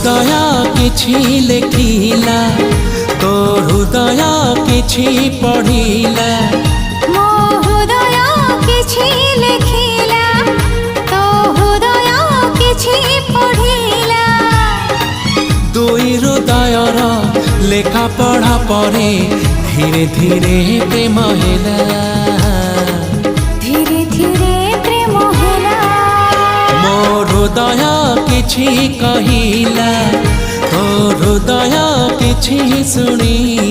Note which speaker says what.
Speaker 1: हृदय किछि लेखिला तो हृदय किछि पढ़िला
Speaker 2: मो हृदय किछि लेखिला तो हृदय किछि पढ़िला
Speaker 1: दुई हृदयर लेखा पढ़ा परे धीरे धीरे प्रेम हेला
Speaker 2: धीरे धीरे प्रेम हेला
Speaker 1: मो हृदय किछि कहिला तो हृदय किछि सुनिला।